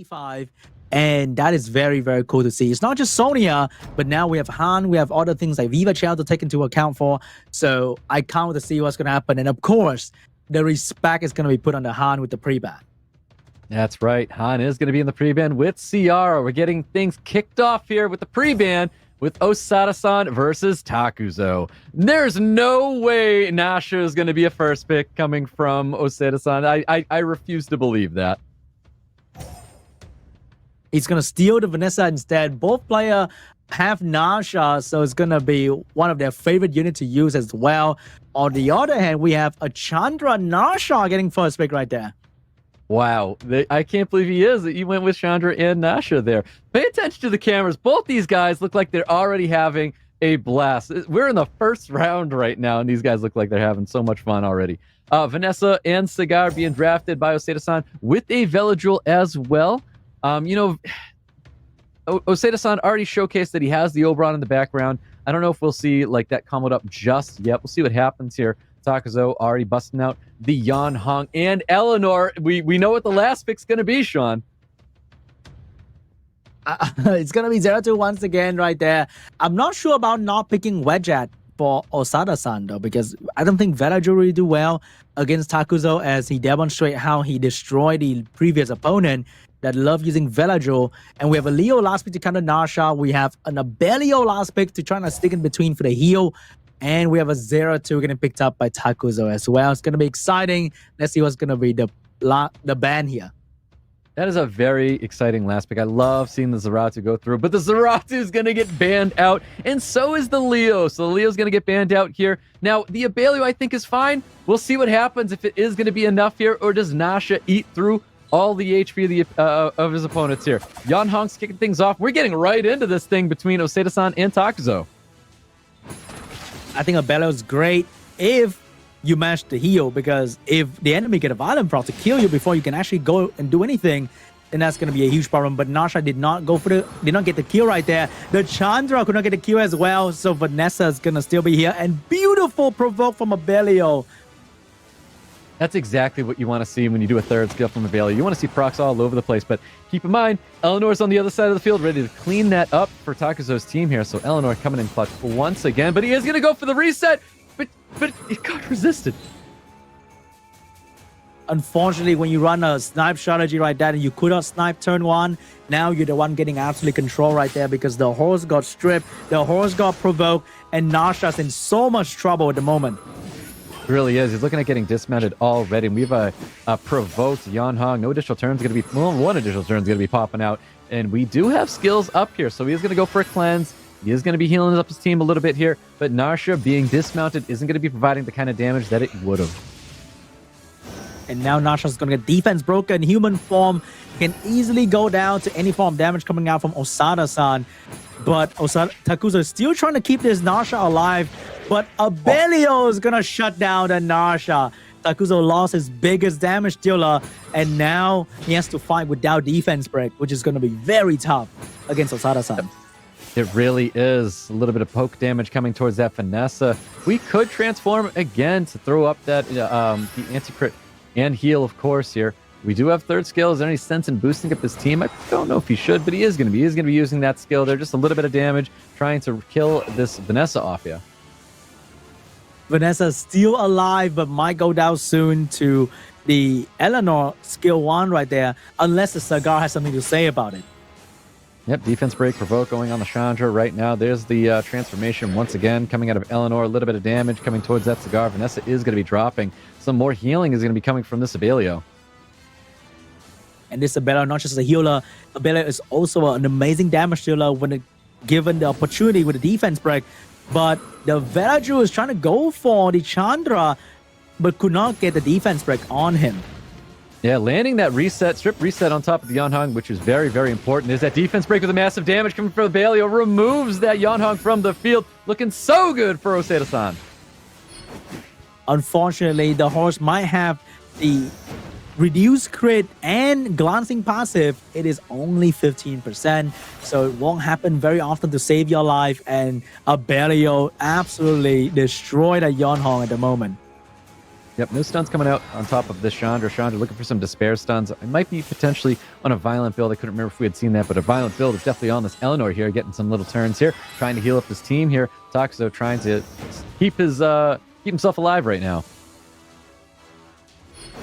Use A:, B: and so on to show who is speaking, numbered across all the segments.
A: 25, and that is very, very cool to see. It's not just Sonya, but now we have Han, we have other things like Viva Chow to take into account for. So I can't wait to see what's going to happen. And of course, the respect is going to be put on the Han with the pre-ban.
B: That's right. Han is going to be in the pre-ban with CR. We're getting things kicked off here with the pre-ban with OSADASAN versus TAKUZO. There's no way Nasha is going to be a first pick coming from OSADASAN. I refuse to believe that.
A: He's going to steal the Vanessa instead. Both players have Nasha, so it's going to be one of their favorite units to use as well. On the other hand, we have a Chandra Nasha getting first pick right there.
B: Wow, I can't believe he is. He went with Chandra and Nasha there. Pay attention to the cameras. Both these guys look like they're already having a blast. We're in the first round right now, and these guys look like they're having so much fun already. Vanessa and Cigar being drafted by OSADASAN with a Veladril as well. OSADASAN already showcased that he has the Oberon in the background. I don't know if we'll see like that coming up just yet. We'll see what happens here. TAKUZO already busting out the Yan Hong and Eleanor. We know what the last pick's going to be, Sean.
A: It's going to be 0-2 once again right there. I'm not sure about not picking Wedget for OSADASAN though, because I don't think Veladril really do well against TAKUZO as he demonstrated how he destroyed the previous opponent that love using Veladril. And we have a Leo last pick to counter Nasha. We have an Abelio last pick to try to stick in between for the heal. And we have a 0-2 getting picked up by TAKUZO as well. It's going to be exciting. Let's see what's going to be the ban here.
B: That is a very exciting last pick. I love seeing the Zeratu go through, but the Zeratu is going to get banned out, and so is the Leo. So the Leo's going to get banned out here. Now, the Abelio, I think, is fine. We'll see what happens if it is going to be enough here, or does Nasha eat through all the HP of his opponents here. Yan Hong's kicking things off. We're getting right into this thing between OSADASAN and TAKUZO.
A: I think Abelio is great if you manage to heal, because if the enemy get a violent proc to kill you before you can actually go and do anything, then that's going to be a huge problem. But Nasha did not get the kill right there. The Chandra could not get the kill as well, so Vanessa is going to still be here. And beautiful provoke from Abelio.
B: That's exactly what you want to see when you do a third skill from Abelio. You want to see procs all over the place, but keep in mind, Eleanor's on the other side of the field, ready to clean that up for TAKUZO's team here. So Eleanor coming in clutch once again, but he is going to go for the reset, but it got resisted.
A: Unfortunately, when you run a snipe strategy like that and you could not snipe turn one, now you're the one getting absolutely control right there, because the horse got stripped, the horse got provoked, and Nasha's in so much trouble at the moment.
B: Really is. He's looking at getting dismounted already. We've a provoked Yan Hong. No additional turns going to be, well, one additional turn is going to be popping out. And we do have skills up here. So he is going to go for a cleanse. He is going to be healing up his team a little bit here. But Nasha being dismounted isn't going to be providing the kind of damage that it would have.
A: And now Nasha's going to get defense broken. Human form can easily go down to any form of damage coming out from OSADASAN. But TAKUZO is still trying to keep this Nasha alive. But Abelio is going to shut down the Nasha. TAKUZO lost his biggest damage dealer, and now he has to fight without defense break, which is going to be very tough against OSADASAN.
B: It really is. A little bit of poke damage coming towards that Vanessa. We could transform again to throw up that the anti-crit and heal, of course, here. We do have third skill. Is there any sense in boosting up his team? I don't know if he should, but he is going to be. He's going to be using that skill there. Just a little bit of damage, trying to kill this Vanessa off here.
A: Vanessa still alive, but might go down soon to the Eleanor skill 1 right there, unless the Cigar has something to say about it.
B: Yep, defense break, provoke going on the Chandra right now. There's the transformation once again coming out of Eleanor. A little bit of damage coming towards that Cigar. Vanessa is going to be dropping. Some more healing is going to be coming from this Abelio.
A: And this Abelio, not just a healer, Abelio is also an amazing damage dealer when given the opportunity with the defense break. But the Veladril is trying to go for the Chandra, but could not get the defense break on him.
B: Yeah, landing that reset, strip reset on top of the Yan Hong, which is very, very important. There's that defense break with a massive damage coming from Abelio. Removes that Yan Hong from the field. Looking so good for OSADASAN.
A: Unfortunately, the horse might have the reduced crit and glancing passive. It is only 15%, so it won't happen very often to save your life, and Abelio absolutely destroyed a Yan Hong at the moment.
B: Yep, no stuns coming out on top of this Chandra. Chandra looking for some Despair stuns. It might be potentially on a Violent build. I couldn't remember if we had seen that, but a Violent build is definitely on this Eleanor here, getting some little turns here, trying to heal up his team here. TAKUZO trying to keep himself alive right now.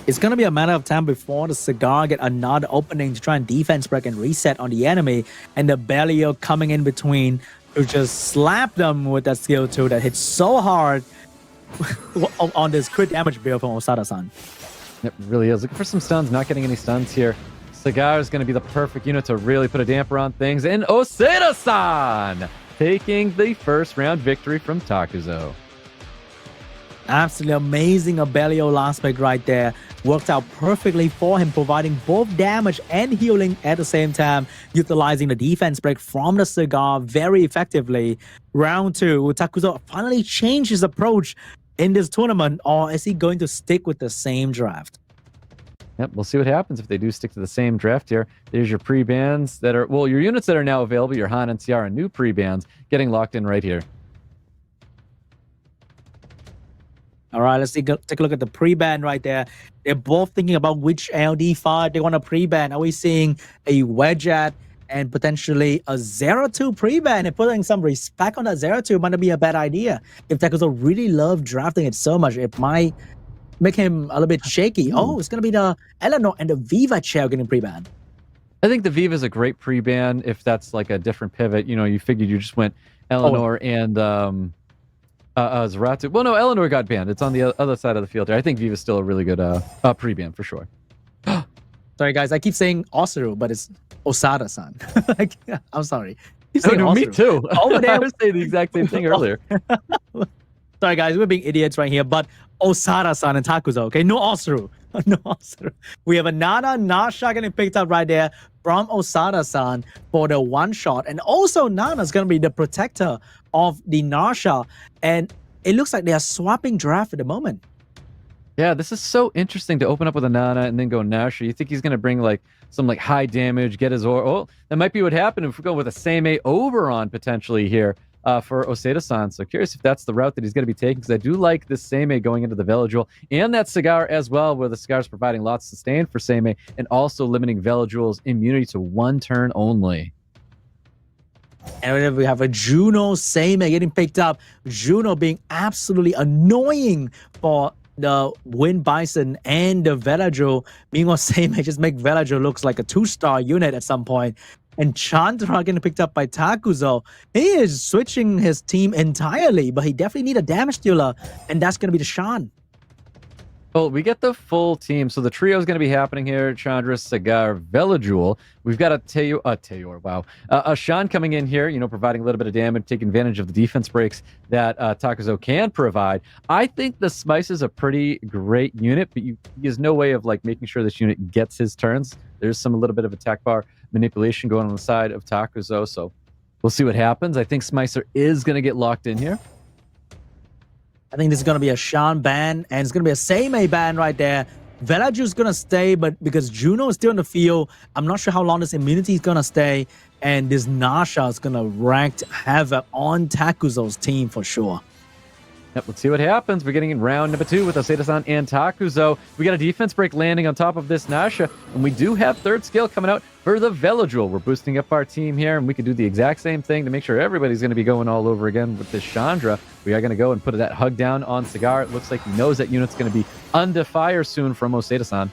A: It's going to be a matter of time before the Cigar get another opening to try and defense break and reset on the enemy, and the Belio coming in between to just slap them with that skill 2 that hits so hard on this crit damage build from OSADASAN.
B: It really is. Looking for some stuns, not getting any stuns here. Cigar is going to be the perfect unit to really put a damper on things. And OSADASAN taking the first round victory from TAKUZO.
A: Absolutely amazing Abelio last pick right there. Worked out perfectly for him, providing both damage and healing at the same time, utilizing the defense break from the Cigar very effectively. Round 2, TAKUZO finally changed his approach in this tournament, or is he going to stick with the same draft?
B: Yep, we'll see what happens if they do stick to the same draft here. There's your pre-bans that are, well, your units that are now available, your Han and Ciara new pre-bans getting locked in right here.
A: All right, let's take a look at the pre-ban right there. They're both thinking about which LD5 they want to pre-ban. Are we seeing a Wedgeat and potentially a 0-2 pre-ban? And putting some respect on that 0-2 might be a bad idea. If TAKUZO really love drafting it so much, it might make him a little bit shaky. Oh, it's going to be the Eleanor and the Viva chair getting pre-ban.
B: I think the Viva is a great pre-ban if that's like a different pivot. You know, you figured you just went Eleanor and Zaratu. Well, no, Eleanor got banned. It's on the other side of the field here. I think Viva's still a really good pre-ban for sure.
A: Sorry, guys. I keep saying Osaru, but it's Osada-san. I'm sorry.
B: Me too. Over there. I was saying the exact same thing earlier.
A: Sorry, guys. We're being idiots right here, but Osada-san and TAKUZO, okay? No Osaru. No Osaru. We have a Nana Nasha getting picked up right there from Osada-san for the one shot. And also Nana's going to be the protector of the Nasha. And it looks like they are swapping draft at the moment.
B: Yeah, this is so interesting to open up with a Nana and then go Nasha. You think he's going to bring like some like high damage, get his aura. Oh, that might be what happened if we go with a Seimei Oberon potentially here for OSADASAN. So curious if that's the route that he's going to be taking, because I do like this Seimei going into the Velajewel and that Cigar as well, where the Cigar is providing lots of sustain for Seimei and also limiting Velajewel's immunity to one turn only.
A: And we have a Juno Seimei getting picked up. Juno being absolutely annoying for the Wind Bison and the Velajewel. Meanwhile, Seimei just make Velajewel looks like a 2-star unit at some point. And Chandra getting picked up by TAKUZO. He is switching his team entirely, but he definitely need a damage dealer, and that's going to be the Shan.
B: Well, we get the full team. So the trio is going to be happening here. Chandra, Cigar, Velajewel. We've got a Tayor, wow. A Shan coming in here, you know, providing a little bit of damage, taking advantage of the defense breaks that TAKUZO can provide. I think the Smice is a pretty great unit, but there's no way of like making sure this unit gets his turns. There's a little bit of attack bar manipulation going on the side of TAKUZO, so we'll see what happens. I think Smicer is going to get locked in here.
A: I think this is going to be a Shan ban, and it's going to be a Seimei ban right there. Velajew's going to stay, but because Juno is still in the field, I'm not sure how long this immunity is going to stay, and this Nasha is going to wreak havoc on TAKUZO's team for sure.
B: Yep, let's see what happens. We're getting in round number 2 with OSADASAN and TAKUZO. We got a defense break landing on top of this Nasha, and we do have third skill coming out for the Velajewel. We're boosting up our team here, and we can do the exact same thing to make sure everybody's going to be going all over again with this Chandra. We are going to go and put that hug down on Cigar. It looks like he knows that unit's going to be under fire soon from OSADASAN.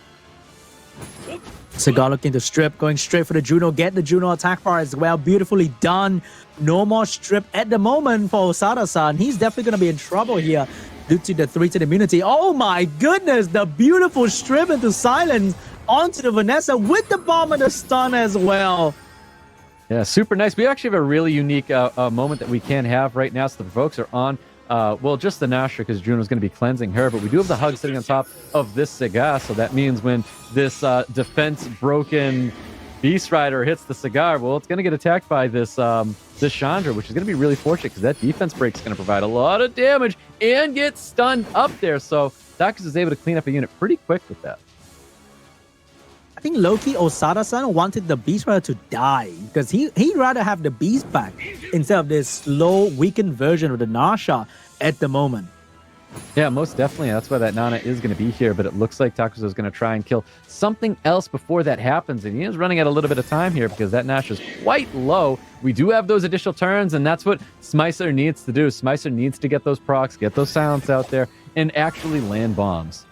A: Cigar looking to strip, going straight for the Juno, get the Juno attack bar as well. Beautifully done. No more strip at the moment for Osada-san. He's definitely going to be in trouble here due to the 3-10 immunity. Oh my goodness, the beautiful strip into silence onto the Vanessa with the bomb and the stun as well.
B: Yeah, super nice. We actually have a really unique moment that we can have right now. So the folks are on, well, just the Nasha because Juno's going to be cleansing her, but we do have the hug sitting on top of this Cigar. So that means when this defense broken Beast Rider hits the Cigar, well, it's going to get attacked by this Chandra, which is going to be really fortunate because that defense break is going to provide a lot of damage and get stunned up there. So TAKUZO is able to clean up a unit pretty quick with that.
A: I think low-key Osada-san wanted the Beast Rider to die because he'd rather have the Beast back instead of this slow, weakened version of the Nasha at the moment.
B: Yeah, most definitely. That's why that Nana is going to be here, but it looks like TAKUZO is going to try and kill something else before that happens, and he is running out a little bit of time here because that Nash is quite low. We do have those additional turns, and that's what Smicer needs to do. Smicer needs to get those procs, get those silence out there, and actually land bombs.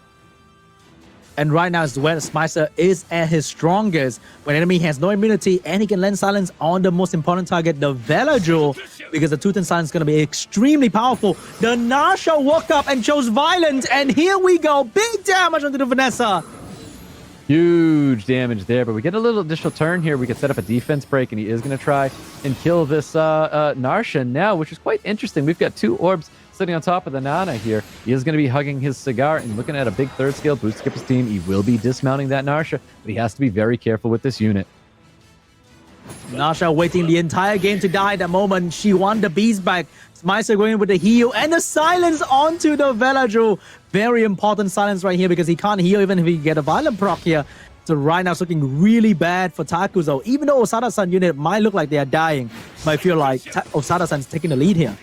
A: And right now is when Smicer is at his strongest, when enemy has no immunity and he can land silence on the most important target, the Velajul, because the 210 silence is going to be extremely powerful. The Nasha woke up and chose violence, and here we go. Big damage onto the Vanessa.
B: Huge damage there, but we get a little additional turn here. We can set up a defense break, and he is going to try and kill this Narsha now, which is quite interesting. We've got 2 orbs sitting on top of the Nana here. He is going to be hugging his cigar and looking at a big 3rd scale boost skip his team. He will be dismounting that Narsha, but he has to be very careful with this unit.
A: Nasha waiting the entire game to die at that moment. She won the beast back. Smicer going in with the heal and the silence onto the Velajul. Very important silence right here because he can't heal even if he get a violent proc here. So right now it's looking really bad for TAKUZO. Even though OSADASAN unit might look like they are dying, but I feel like OSADASAN's taking the lead here.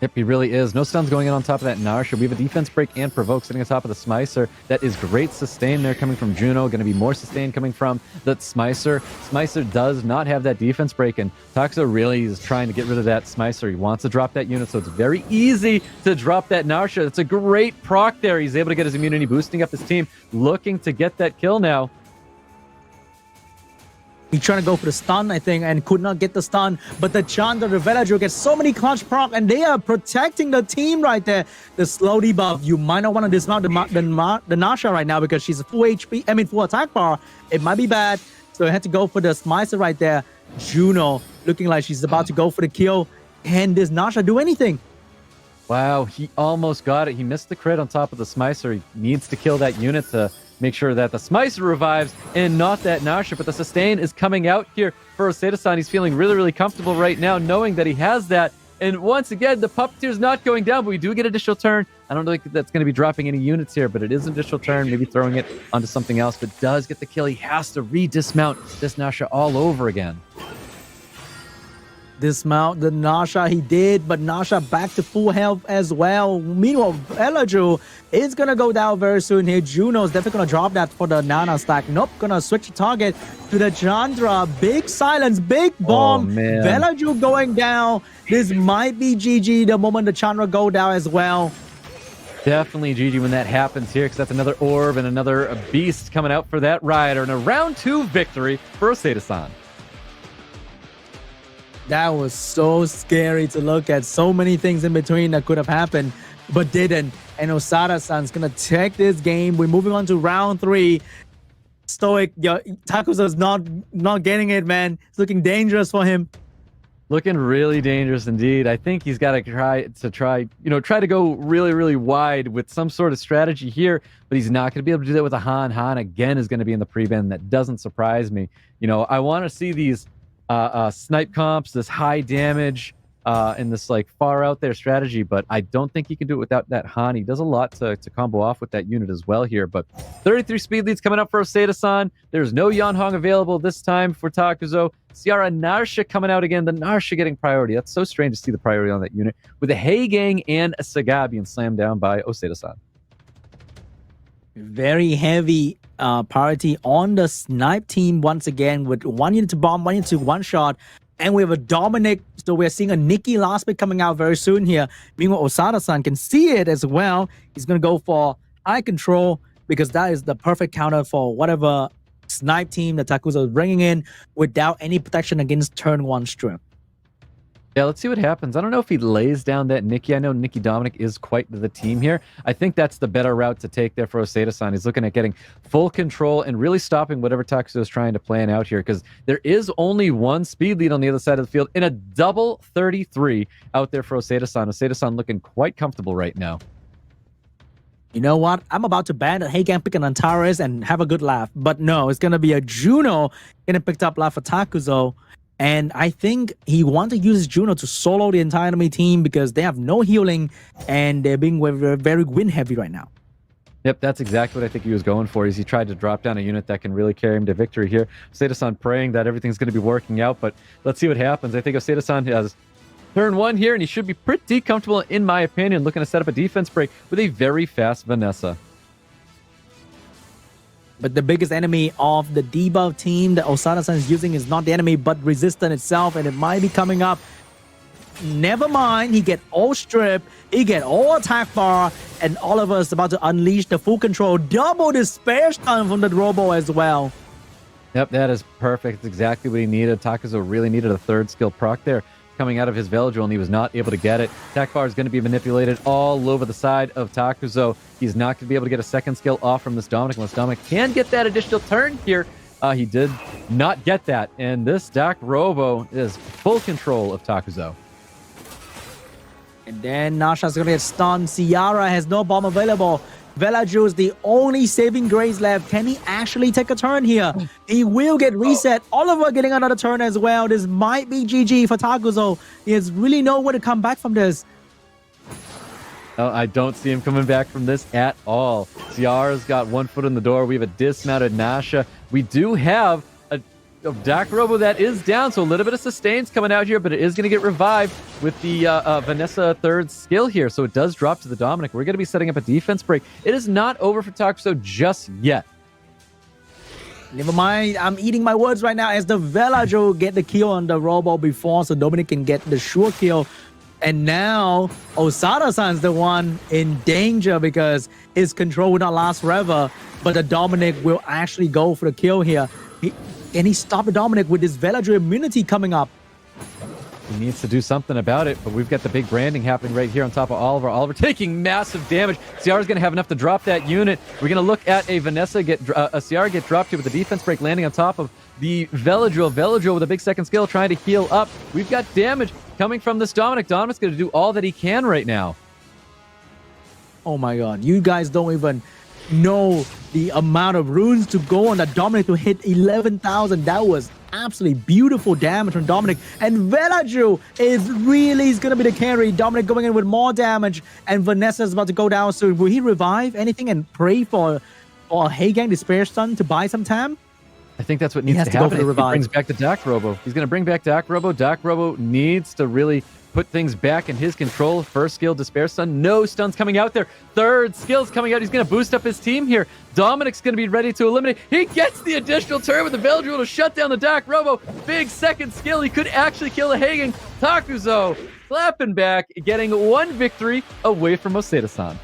B: Yep, he really is. No stuns going in on top of that Narsha. We have a defense break and provoke sitting on top of the Smicer. That is great sustain there coming from Juno. Going to be more sustain coming from that Smicer. Smicer does not have that defense break, and TAKUZO really is trying to get rid of that Smicer. He wants to drop that unit, so it's very easy to drop that Narsha. It's a great proc there. He's able to get his immunity, boosting up his team, looking to get that kill now.
A: He's trying to go for the stun, I think, and could not get the stun. But the Chandra, the Velajul gets so many clutch proc, and they are protecting the team right there. The slow debuff, you might not want to dismount the Nasha right now because she's full HP, I mean full attack power. It might be bad. So I had to go for the Smicer right there. Juno looking like she's about to go for the kill. Can this Nasha do anything?
B: Wow, he almost got it. He missed the crit on top of the Smicer. He needs to kill that unit to make sure that the Smicer revives and not that Nasha. But the sustain is coming out here for OSADASAN. He's feeling really, really comfortable right now knowing that he has that. And once again, the Puppeteer's not going down, but we do get additional turn. I don't think that's going to be dropping any units here, but it is an additional turn, maybe throwing it onto something else, but does get the kill. He has to re-dismount this Nasha all over again.
A: Dismount the Nasha, he did, but Nasha back to full health as well. Meanwhile, Velajul is gonna go down very soon here. Juno's definitely gonna drop that for the Nana stack. Nope, gonna switch the target to the Chandra. Big silence, big bomb.
B: Oh, man.
A: Velajul going down. This might be GG the moment the Chandra go down as well.
B: Definitely GG when that happens here, because that's another orb and another beast coming out for that Rider. And a round 2 victory for OSADASAN.
A: That was so scary to look at. So many things in between that could have happened, but didn't. And OSADASAN's gonna take this game. We're moving on to round 3. Stoic, TAKUZO's not getting it, man. It's looking dangerous for him.
B: Looking really dangerous indeed. I think he's got to try to go really, really wide with some sort of strategy here, but he's not going to be able to do that with a Han. Han again is going to be in the pre-ban. That doesn't surprise me. I want to see these snipe comps, this high damage, and this like far out there strategy, but I don't think he can do it without that Han. He does a lot to combo off with that unit as well here, but 33 speed leads coming up for OSADASAN. There's no Yanhong available this time for TAKUZO. Ciara Narsha coming out again. The Narsha getting priority. That's so strange to see the priority on that unit, with a Hey Gang and a Saga being slammed down by OSADASAN.
A: Very heavy priority on the snipe team once again, with 1 unit to bomb, 1 unit to one shot. And we have a Dominic, so we're seeing a Nikki last pick coming out very soon here. Meanwhile, OSADASAN can see it as well. He's going to go for high control because that is the perfect counter for whatever snipe team that TAKUZO is bringing in without any protection against turn 1 strip.
B: Yeah, let's see what happens. I don't know if he lays down that Nikki. I know Nikki Dominic is quite the team here. I think that's the better route to take there for OSADASAN. He's looking at getting full control and really stopping whatever TAKUZO is trying to plan out here, because there is only 1 speed lead on the other side of the field in a double 33 out there for OSADASAN. OSADASAN looking quite comfortable right now.
A: You know what? I'm about to ban a Hey Gang pick an Antares and have a good laugh. But no, it's going to be a Juno getting picked up live for TAKUZO. And I think he wants to use Juno to solo the entire enemy team because they have no healing and they're being very win heavy right now.
B: Yep, that's exactly what I think he was going for. Is he tried to drop down a unit that can really carry him to victory here. OSADASAN praying that everything's going to be working out, but let's see what happens. I think OSADASAN has turn 1 here, and he should be pretty comfortable, in my opinion, looking to set up a defense break with a very fast Vanessa.
A: But the biggest enemy of the debuff team that OSADASAN is using is not the enemy, but Resistance itself, and it might be coming up. Never mind, he get all strip, he get all attack bar, and Oliver is about to unleash the full control. Double despair stun from the Robo as well.
B: Yep, that is perfect. It's exactly what he needed. TAKUZO really needed a third skill proc there coming out of his Veladriel, and he was not able to get it. Attack bar is going to be manipulated all over the side of TAKUZO. He's not going to be able to get a second skill off from this Dominic. Unless Dominic can get that additional turn here, he did not get that. And this Dak Robo is full control of TAKUZO.
A: And then Nasha's going to get stunned. Ciara has no bomb available. Veladriel is the only saving grace left. Can he actually take a turn here? He will get reset. Oliver getting another turn as well. This might be GG for TAKUZO. He has really nowhere to come back from this.
B: Oh, I don't see him coming back from this at all. Ciara's got 1 foot in the door. We have a dismounted Nasha. We do have a Dak Robo that is down, so a little bit of sustains coming out here, but it is going to get revived with the Vanessa third skill here, so it does drop to the Dominic. We're going to be setting up a defense break. It is not over for TAKUZO just yet.
A: Never mind, I'm eating my words right now as the Veladriel get the kill on the Robo before, so Dominic can get the sure kill. And now OSADASAN's the one in danger because his control will not last forever, but the Dominic will actually go for the kill here. Can he stop the Dominic with this Veladriel immunity coming up?
B: He needs to do something about it, but we've got the big branding happening right here on top of Oliver. Oliver taking massive damage. Ciara's going to have enough to drop that unit. We're going to look at a Vanessa Ciara get dropped here with a defense break landing on top of the Veladriel. Veladriel with a big second skill trying to heal up. We've got damage coming from this Dominic. Dominic's going to do all that he can right now.
A: Oh my god, you guys don't even know the amount of runes to go on that Dominic to hit 11,000. That was absolutely beautiful damage from Dominic. And Veladriel is going to be the carry. Dominic going in with more damage, and Vanessa's about to go down soon. Will he revive anything and pray for a Hagang Despair Stun to buy some time?
B: I think that's what needs to happen. He brings back the Dak Robo. He's going to bring back Dak Robo. Dak Robo needs to really put things back in his control. First skill, Despair Stun. No stuns coming out there. Third skill's coming out. He's going to boost up his team here. Dominic's going to be ready to eliminate. He gets the additional turn with the Veladriel to shut down the Dak Robo. Big second skill. He could actually kill the Hagen. TAKUZO clapping back, getting 1 victory away from OSADASAN.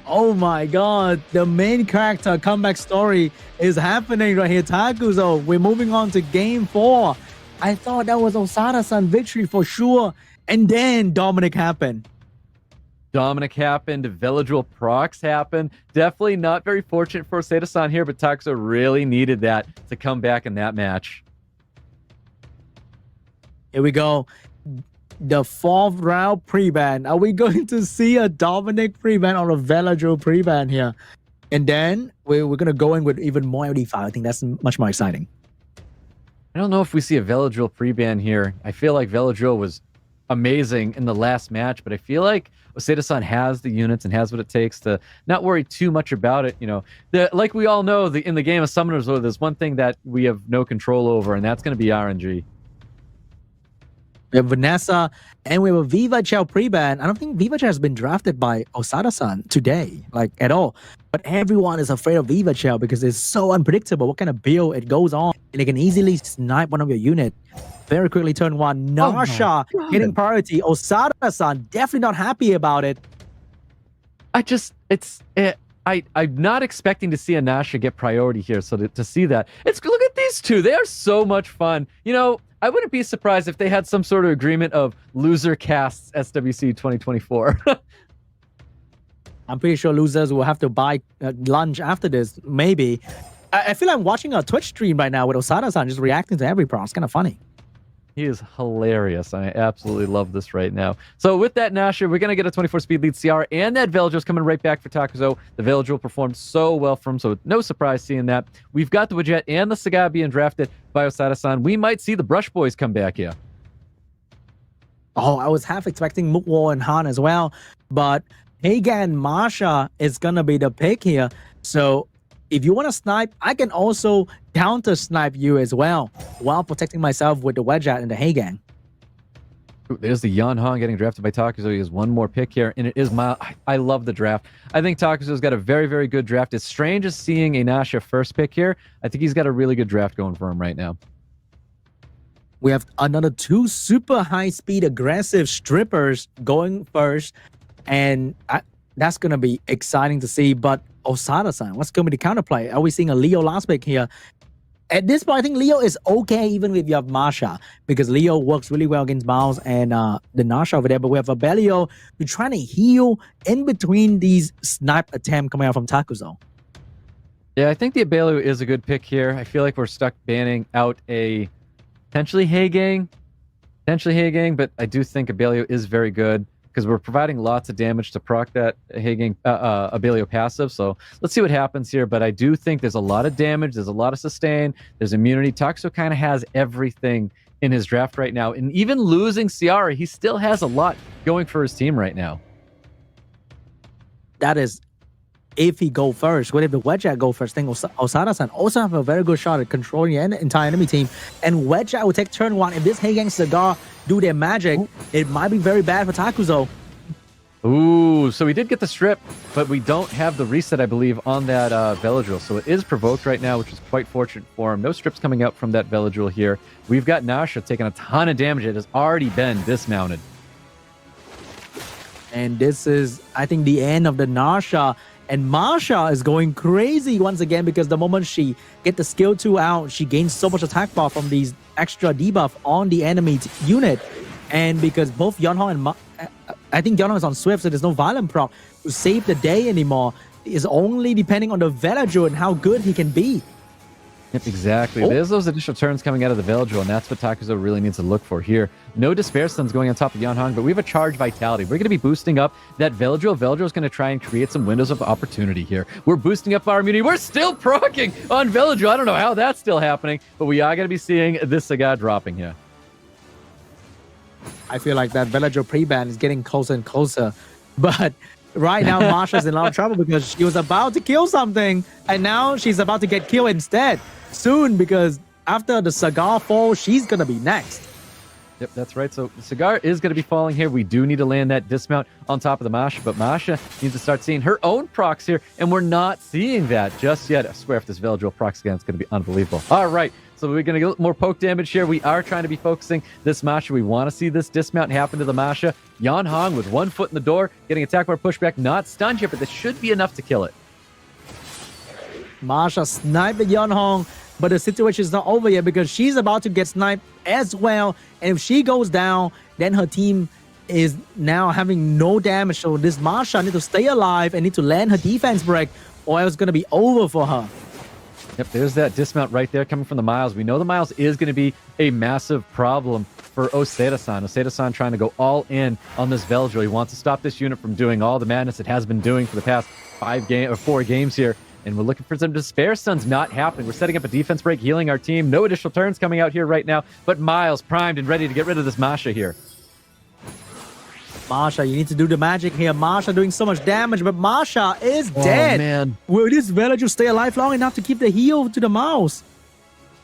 A: Oh my god, the main character comeback story is happening right here. TAKUZO, we're moving on to game 4. I thought that was OSADASAN victory for sure. And then Dominic happened.
B: Dominic happened. Veladriel procs happened. Definitely not very fortunate for OSADASAN here, but TAKUZO really needed that to come back in that match.
A: Here we go. The 4th round pre-ban. Are we going to see a Dominic pre-ban or a Veladriel pre-ban here? And then we're going to go in with even more LD5. I think that's much more exciting.
B: I don't know if we see a Veladriel pre-ban here. I feel like Veladriel was amazing in the last match, but I feel like OSADASAN has the units and has what it takes to not worry too much about it. You know, like we all know, in the game of Summoners, there's one thing that we have no control over, and that's going to be RNG.
A: We have Vanessa, and we have a Viva Chell pre-ban. I don't think Viva Chell has been drafted by OSADASAN today, like at all. But everyone is afraid of Viva Chell because it's so unpredictable what kind of build it goes on. And it can easily snipe one of your unit. Very quickly, turn 1. Nasha getting priority. OSADASAN definitely not happy about it.
B: I'm not expecting to see a Nasha get priority here. So to see that, look at these two. They are so much fun. You know, I wouldn't be surprised if they had some sort of agreement of loser casts SWC2024.
A: I'm pretty sure losers will have to buy lunch after this, maybe. I feel like I'm watching a Twitch stream right now with OSADASAN just reacting to every pro. It's kind of funny.
B: He is hilarious. I absolutely love this right now. So with that Nasha, we're going to get a 24 speed lead. CR and that Veladriel's coming right back for TAKUZO. The Veladriel performed so well for him, so no surprise seeing that. We've got the Widget and the Saga being drafted by OSADASAN. We might see the Brush Boys come back here.
A: Oh, I was half expecting Mukwo and Han as well, but Hagan Marsha is going to be the pick here. So if you want to snipe, I can also counter snipe you as well while protecting myself with the Wedgeat and the Hagan.
B: Ooh, there's the Yanhong getting drafted by Takuzo. He has one more pick here, and it is Miles. I love the draft. I think Takuzo's got a very, very good draft. It's strange as seeing a Nasha first pick here. I think he's got a really good draft going for him right now.
A: We have another 2 super high-speed aggressive strippers going first, and that's going to be exciting to see. But OSADASAN, what's going to be the counterplay? Are we seeing a Leo last pick here? At this point, I think Leo is okay even if you have Masha, because Leo works really well against Miles and the Nasha over there. But we have Abelio who's trying to heal in between these snipe attempt coming out from Takuzo.
B: Yeah, I think the Abelu is a good pick here. I feel like we're stuck banning out a potentially Heigang, but I do think Abelio is very good because we're providing lots of damage to proc that Heigang Abelio passive. So let's see what happens here. But I do think there's a lot of damage, there's a lot of sustain, there's immunity. Takuzo kind of has everything in his draft right now. And even losing Ciara, he still has a lot going for his team right now.
A: That is if he go first. What if the Wedgeat go first? I think OSADASAN also have a very good shot at controlling the entire enemy team. And Wedgeat will take turn 1. If this Heigang Cigar do their magic, it might be very bad for Takuzo.
B: Ooh, so we did get the strip, but we don't have the reset, I believe, on that Veladrill. So it is provoked right now, which is quite fortunate for him. No strips coming out from that Veladrill here. We've got Nasha taking a ton of damage. It has already been dismounted.
A: And this is, I think, the end of the Nasha. And Masha is going crazy once again because the moment she get the skill 2 out, she gains so much attack bar from these extra debuff on the enemy unit. And because both Yeonhong and I think Yeonhong is on Swift, so there's no violent proc to save the day anymore. It's only depending on the Veladrill and how good he can be.
B: Yep, exactly. There's those additional turns coming out of the Veladrill, and that's what Takuzo really needs to look for here. No Despair Stuns going on top of Yeonhong, but we have a Charge Vitality. We're going to be boosting up that Veladrill. Veladrill is going to try and create some windows of opportunity here. We're boosting up our immunity. We're still proccing on Veladrill. I don't know how that's still happening, but we are going to be seeing this Saga dropping here.
A: I feel like that Veladrill pre-ban is getting closer and closer. But right now, Masha's in a lot of trouble because she was about to kill something, and now she's about to get killed instead. Soon, because after the Cigar fall, she's going to be next.
B: Yep, that's right. So the Cigar is going to be falling here. We do need to land that dismount on top of the Masha, but Masha needs to start seeing her own procs here, and we're not seeing that just yet. I swear if this Veladrill procs again, it's going to be unbelievable. All right, so we're going to get more poke damage here. We are trying to be focusing this Masha. We want to see this dismount happen to the Masha. Yeonhong with 1 foot in the door, getting attack bar pushback, not stunned here, but this should be enough to kill it.
A: Masha sniped the Yeonhong, but the situation is not over yet because she's about to get sniped as well. And if she goes down, then her team is now having no damage. So this Masha needs to stay alive and need to land her defense break, or else it's going to be over for her.
B: Yep, there's that dismount right there coming from the Miles. We know the Miles is going to be a massive problem for OSADASAN. OSADASAN trying to go all in on this Veladrill. He wants to stop this unit from doing all the madness it has been doing for the past 4 games here. And we're looking for some Despair Stuns, not happening. We're setting up a defense break, healing our team. No additional turns coming out here right now, but Miles primed and ready to get rid of this Masha here.
A: Masha, you need to do the magic here. Masha doing so much damage, but Masha is dead.
B: Man.
A: Will this Veladrill stay alive long enough to keep the heal to the mouse?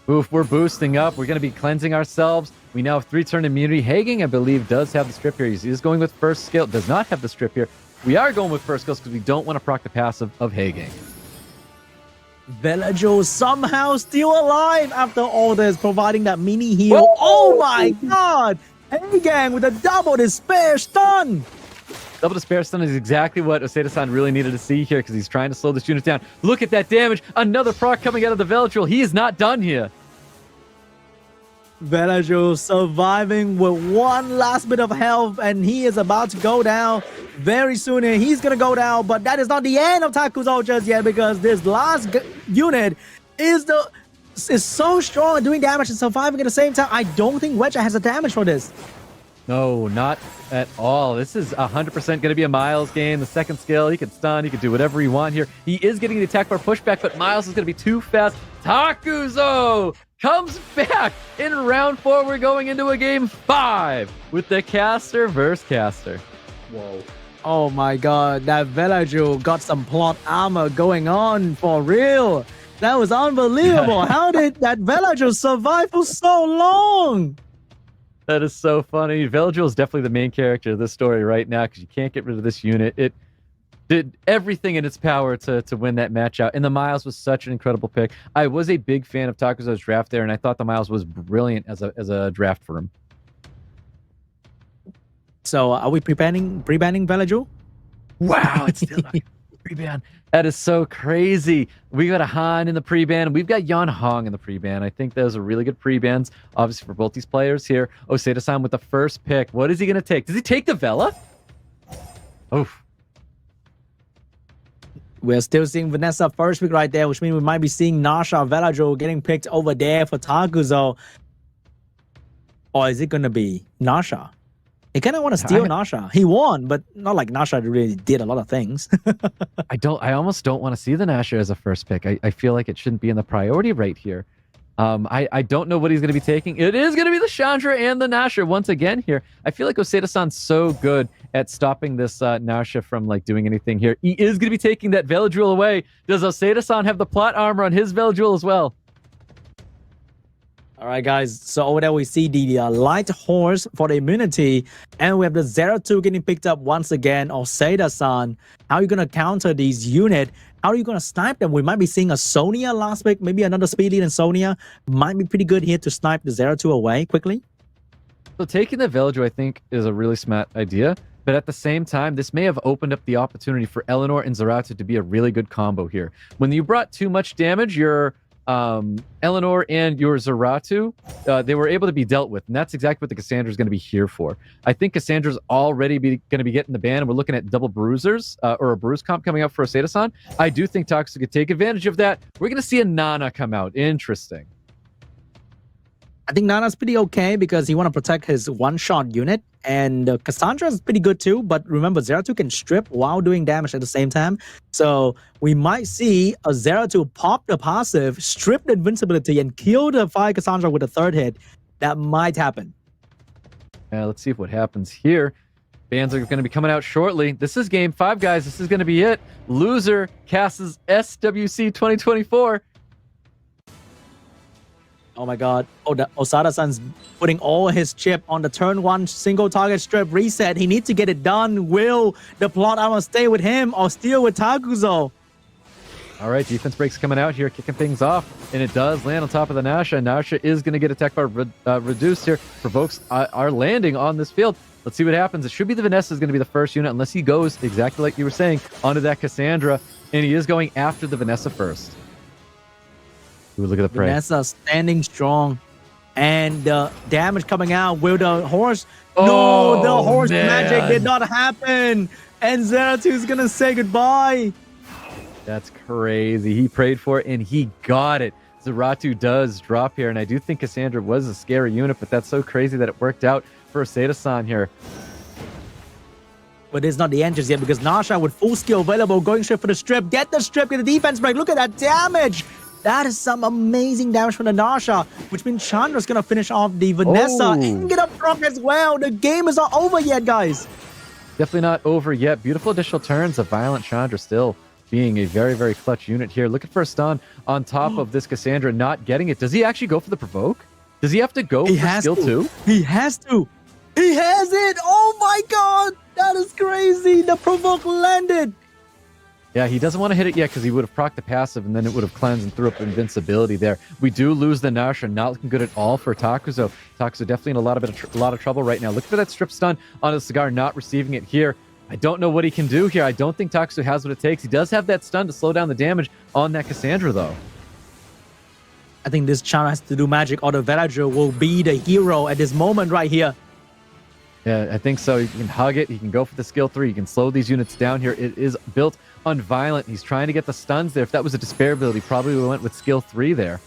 B: Oof, we're boosting up. We're going to be cleansing ourselves. We now have 3-turn immunity. Heigang, I believe, does have the strip here. He is going with first skill. Does not have the strip here. We are going with first skills because we don't want to proc the passive of Heigang.
A: Veladrill somehow still alive after all this, providing that mini heal. Oh my god! Heigang with a double Despair Stun!
B: Double Despair Stun is exactly what OSADASAN really needed to see here because he's trying to slow this unit down. Look at that damage! Another proc coming out of the Veladrill. He is not done here.
A: Veladrill surviving with one last bit of health, and he is about to go down very soon. And he's gonna go down, but that is not the end of Takuzo just yet because this last unit is so strong at doing damage and surviving at the same time. I don't think Wedge has the damage for this.
B: No, not at all. This is 100% going to be a Miles game. The second skill, he can stun, he can do whatever he wants here. He is getting the attack bar pushback, but Miles is going to be too fast. Takuzo comes back in round 4. We're going into a game 5 with the caster versus caster.
A: Whoa. Oh my god, that Veladrill got some plot armor going on for real. That was unbelievable. How did that Veladrill survive for so long?
B: That is so funny. Veladriel is definitely the main character of this story right now because you can't get rid of this unit. It did everything in its power to win that match out. And the Miles was such an incredible pick. I was a big fan of TAKUZO's draft there, and I thought the Miles was brilliant as a draft for him.
A: So are we pre-banning Veladriel?
B: Wow, it's still not pre-ban. That is so crazy. We got a Han in the pre-ban. We've got Yan Hong in the pre-ban. I think those are really good pre-bans, obviously, for both these players here. OSADASAN with the first pick. What is he going to take? Does he take the Vela? Oof.
A: We're still seeing Vanessa first pick right there, which means we might be seeing Nasha Veladriel getting picked over there for TAKUZO. Or is it going to be Nasha? He kind of want to steal Nasha. He won, but not like Nasha really did a lot of things.
B: I almost don't want to see the Nasha as a first pick. I feel like it shouldn't be in the priority right here. I don't know what he's going to be taking. It is going to be the Chandra and the Nasha once again here. I feel like OSADASAN's so good at stopping this Nasha from like doing anything here. He is going to be taking that Veladriel away. Does OSADASAN have the plot armor on his Veladriel as well?
A: All right, guys. So over there we see the light horse for the immunity, and we have the 0-2 getting picked up once again. OSADASAN, how are you going to counter these units? How are you going to snipe them? We might be seeing a Sonya last pick, maybe another speed lead in Sonya. Might be pretty good here to snipe the 0-2 away quickly.
B: So taking the Veladriel, I think, is a really smart idea. But at the same time, this may have opened up the opportunity for Eleanor and Xerato to be a really good combo here. When you brought too much damage, your Eleanor and your Xerato, they were able to be dealt with, and that's exactly what the Cassandra is going to be here for. I think Cassandra's already going to be getting the ban, and we're looking at double bruisers or a bruise comp coming up for OSADASAN. I do think TAKUZO could take advantage of that. We're going to see a Nana come out. Interesting.
A: I think Nana's pretty okay because he want to protect his one-shot unit, and Cassandra is pretty good too. But remember, 0-2 can strip while doing damage at the same time. So we might see a 0-2 pop the passive, strip the invincibility, and kill the Fire Cassandra with a third hit. That might happen.
B: Let's see what happens here. Bans are going to be coming out shortly. This is game 5, guys. This is going to be it. Loser casts SWC2024.
A: Oh my god. Oh, the OSADASAN's putting all his chip on the turn 1 single target strip reset. He needs to get it done. Will the plot armor stay with him or steal with TAKUZO?
B: All right, defense breaks coming out here, kicking things off, and it does land on top of the Nasha. Nasha is going to get attack bar reduced here. Provokes are landing on this field. Let's see what happens. It should be the Vanessa is going to be the first unit, unless he goes, exactly like you were saying, onto that Cassandra, and he is going after the Vanessa first. Ooh, look at the prey.
A: Vanessa standing strong. And the damage coming out. Will the horse?
B: Oh,
A: no, the horse
B: man.
A: magic did not happen. And 0-2 is going to say goodbye.
B: That's crazy. He prayed for it, and he got it. Xerato does drop here, and I do think Cassandra was a scary unit, but that's so crazy that it worked out for OSADASAN here.
A: But it's not the end just yet because Nasha with full skill available, going straight for the strip. Get the strip, get the defense break. Look at that damage. That is some amazing damage from the Nasha, which means Chandra's going to finish off the Vanessa and get a proc as well. The game is not over yet, guys.
B: Definitely not over yet. Beautiful additional turns. A violent Chandra still being a very, very clutch unit here. Looking for a stun on top of this Cassandra, not getting it. Does he actually go for the provoke? Does he have to go for skill 2?
A: He has to. He has it. Oh my god. That is crazy. The provoke landed.
B: Yeah, he doesn't want to hit it yet because he would have procced the passive and then it would have cleansed and threw up invincibility there. We do lose the Nasha. Not looking good at all for TAKUZO. TAKUZO definitely in a lot of trouble right now. Looking for that strip stun on the Cigar, not receiving it here. I don't know what he can do here. I don't think TAKUZO has what it takes. He does have that stun to slow down the damage on that Cassandra, though.
A: I think this Chandra has to do magic or the Veladriel will be the hero at this moment right here.
B: Yeah, I think so. He can hug it. He can go for the skill 3. He can slow these units down here. It is built on violent. He's trying to get the stuns there. If that was a despair build, he probably would have went with skill 3 there.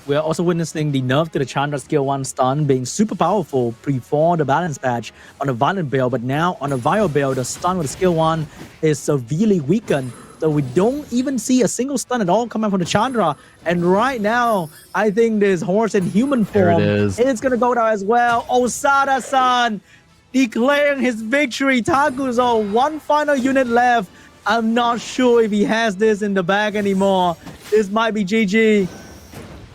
A: We are also witnessing the nerf to the Chandra skill 1 stun being super powerful before the balance patch on a violent build, but now on a vile build, the stun with skill 1 is severely weakened. So we don't even see a single stun at all coming from the Chandra. And right now, I think this horse in human form is going to go down as well. OSADASAN declaring his victory. TAKUZO, one final unit left. I'm not sure if he has this in the bag anymore. This might be GG.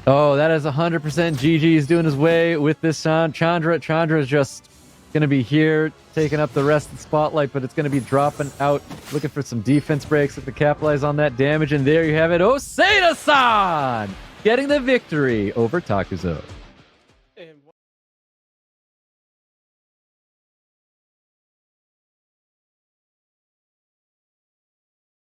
B: Oh, that is 100% GG's doing his way with this Chandra. Chandra is just going to be here, taking up the rest of the spotlight, but it's going to be dropping out, looking for some defense breaks to capitalize on that damage. And there you have it, OSADASAN getting the victory over TAKUZO.